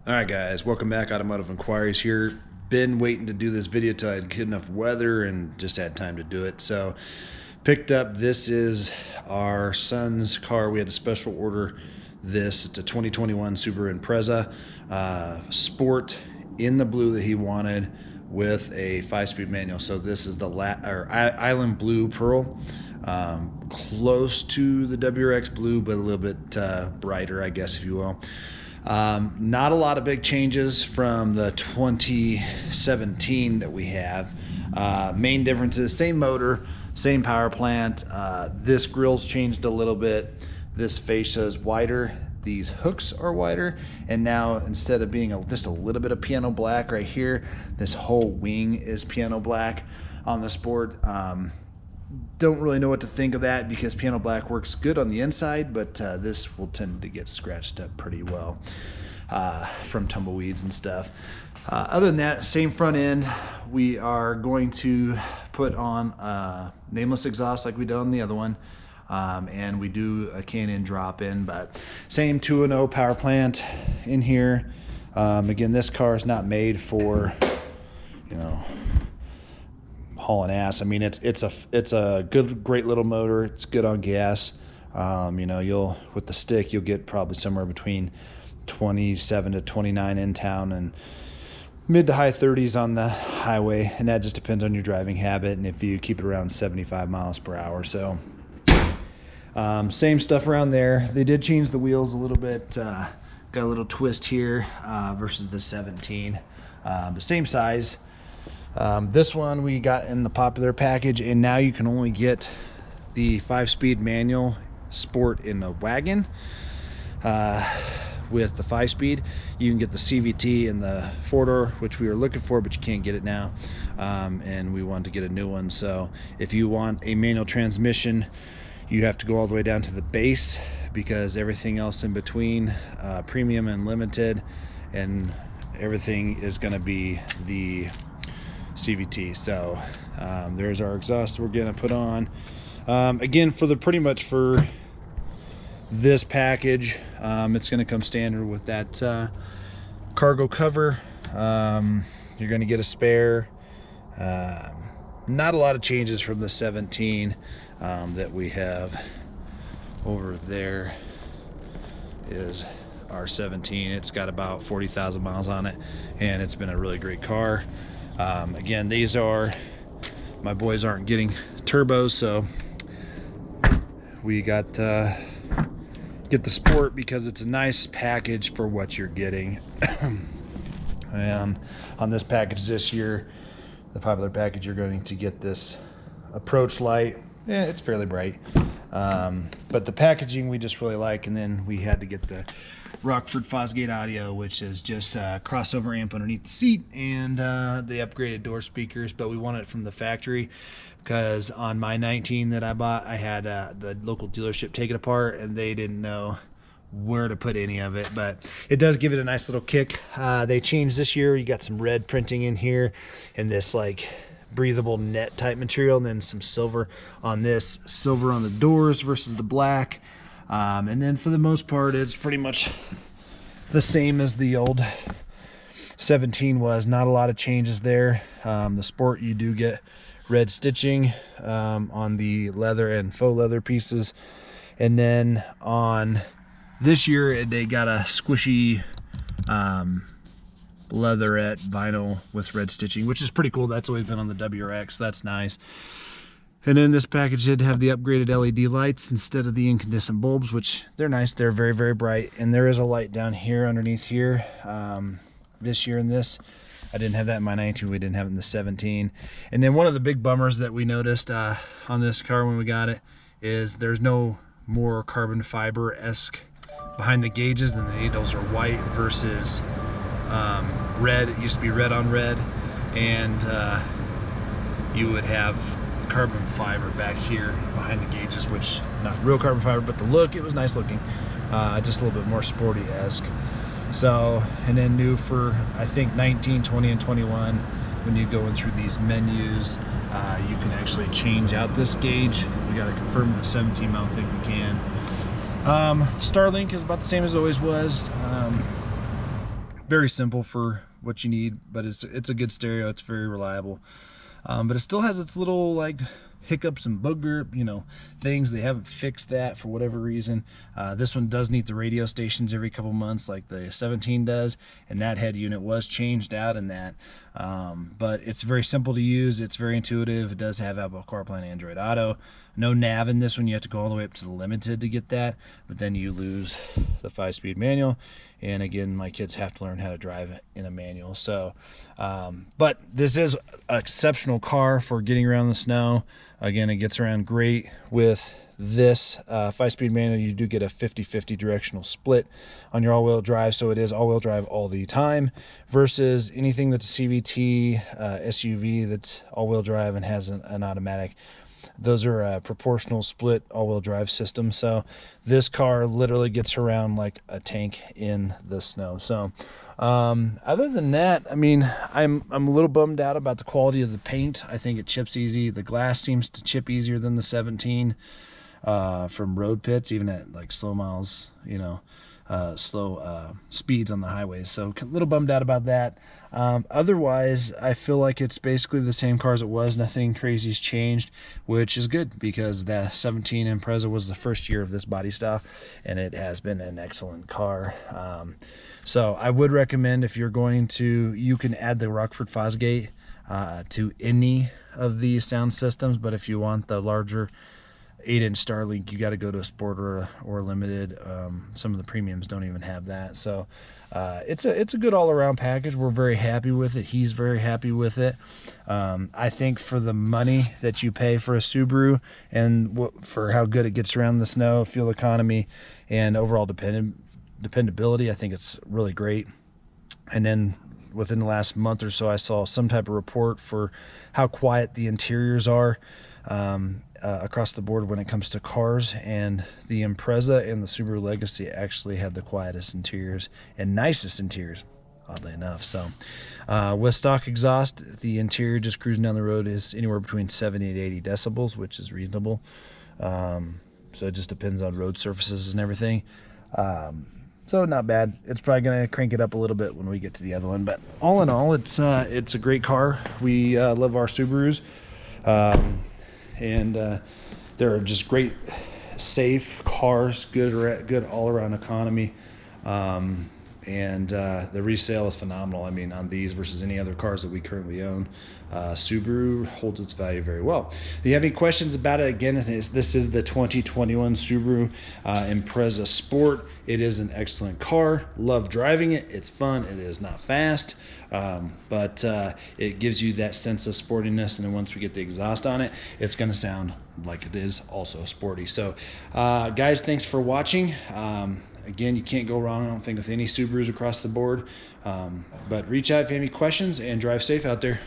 All right, guys, welcome back. Automotive Inquiries here. Been waiting to do this video till I had good enough weather and just had time to do it. So picked up, this is our son's car. We had a special order this. It's a 2021 Subaru Impreza Sport in the blue that he wanted with a 5-speed manual. So this is the Island Blue Pearl. Close to the WRX Blue, but a little bit brighter, I guess, if you will. Not a lot of big changes from the 2017 that we have. Main differences: same motor, same power plant. This grill's changed a little bit. This fascia is wider. These hooks are wider, and now instead of being just a little bit of piano black right here, this whole wing is piano black on the Sport. Don't really know what to think of that because piano black works good on the inside, but this will tend to get scratched up pretty well from tumbleweeds and stuff. Other than that, same front end. We are going to put on nameless exhaust like we did on the other one, and we do a Can-in drop-in, but same 2.0 power plant in here. Again, this car is not made for, you know, hauling ass. I mean, it's a great little motor. It's good on gas. You know, with the stick you'll get probably somewhere between 27 to 29 in town and mid to high 30s on the highway, and that just depends on your driving habit and if you keep it around 75 miles per hour. So same stuff around there. They did change the wheels a little bit. Got a little twist here versus the 17, but same size. This one we got in the popular package, and now you can only get the 5-speed manual Sport in the wagon. With the 5-speed, you can get the CVT and the 4-door, which we were looking for, but you can't get it now. And we wanted to get a new one. So if you want a manual transmission, you have to go all the way down to the base, because everything else in between, premium and limited, and everything is going to be the CVT. So there's our exhaust we're gonna put on. Again, pretty much for this package, it's gonna come standard with that cargo cover. You're gonna get a spare. Not a lot of changes from the 17 that we have over there. Is our 17. It's got about 40,000 miles on it, and it's been a really great car. Again, these are, my boys aren't getting turbos, so we got get the Sport because it's a nice package for what you're getting. And on this package this year, the popular package, you're going to get this approach light. Yeah, it's fairly bright, but the packaging we just really like. And then we had to get the Rockford Fosgate audio, which is just a crossover amp underneath the seat, and the upgraded door speakers. But we want it from the factory because on my 19 that I bought, I had the local dealership take it apart, and they didn't know where to put any of it. But it does give it a nice little kick. They changed this year. You got some red printing in here and this like breathable net type material, and then some silver on this, silver on the doors versus the black. And then for the most part, it's pretty much the same as the old 17 was. Not a lot of changes there. The Sport, you do get red stitching on the leather and faux leather pieces. And then on this year, they got a squishy leatherette vinyl with red stitching, which is pretty cool. That's always been on the WRX. That's nice. And then this package did have the upgraded LED lights instead of the incandescent bulbs, which they're nice. They're very, very bright. And there is a light down here underneath here. This year in this, I didn't have that in my 19. We didn't have it in the 17. And then one of the big bummers that we noticed on this car when we got it is there's no more carbon fiber-esque behind the gauges. And the needles are white versus red. It used to be red on red. And you would have carbon fiber back here behind the gauges, which not real carbon fiber, but the look, it was nice looking, just a little bit more sporty-esque. So, and then new for I think 19, 20, and 21, when you go in through these menus, you can actually change out this gauge. We got to confirm the 17 mount, think we can. Starlink is about the same as it always was. very simple for what you need, but it's a good stereo. It's very reliable. But it still has its little like hiccups and booger, things. They haven't fixed that for whatever reason. This one does need the radio stations every couple months like the 17 does, and that head unit was changed out in that. But it's very simple to use. It's very intuitive. It does have Apple CarPlay and Android Auto. No nav in this one. You have to go all the way up to the limited to get that, but then you lose the 5-speed manual. And again, my kids have to learn how to drive in a manual. So, but this is an exceptional car for getting around the snow. Again, it gets around great with this 5-speed manual. You do get a 50-50 directional split on your all-wheel drive, so it is all-wheel drive all the time, versus anything that's a CVT SUV that's all-wheel drive and has an automatic. Those are a proportional split all-wheel drive system. So this car literally gets around like a tank in the snow. So other than that, I mean, I'm a little bummed out about the quality of the paint. I think it chips easy. The glass seems to chip easier than the 17 from road pits, even at like slow miles, slow speeds on the highways. So a little bummed out about that. Otherwise, I feel like it's basically the same car as it was. Nothing crazy's changed, which is good because the 17 Impreza was the first year of this body style, and it has been an excellent car. So I would recommend, if you're going to, you can add the Rockford Fosgate to any of these sound systems, but if you want the larger 8-inch Starlink, you got to go to a Sport or a Limited. Some of the premiums don't even have that. So it's a good all-around package. We're very happy with it. He's very happy with it. I think for the money that you pay for a Subaru and for how good it gets around the snow, fuel economy, and overall dependability, I think it's really great. And then within the last month or so, I saw some type of report for how quiet the interiors are across the board when it comes to cars, and the Impreza and the Subaru Legacy actually had the quietest interiors and nicest interiors, oddly enough. So with stock exhaust, the interior just cruising down the road is anywhere between 70 and 80 decibels, which is reasonable. So it just depends on road surfaces and everything. So not bad. It's probably going to crank it up a little bit when we get to the other one, but all in all, it's a great car. We love our Subarus. And they're just great, safe cars, good all-around economy, and the resale is phenomenal. I mean, on these versus any other cars that we currently own, Subaru holds its value very well. If you have any questions about it, again, this is the 2021 Subaru Impreza Sport. It is an excellent car. Love driving it. It's fun. It is not fast, but it gives you that sense of sportiness, and then once we get the exhaust on it, it's going to sound like it is also sporty. So guys, thanks for watching. Again, you can't go wrong, I don't think, with any Subarus across the board. But reach out if you have any questions, and drive safe out there.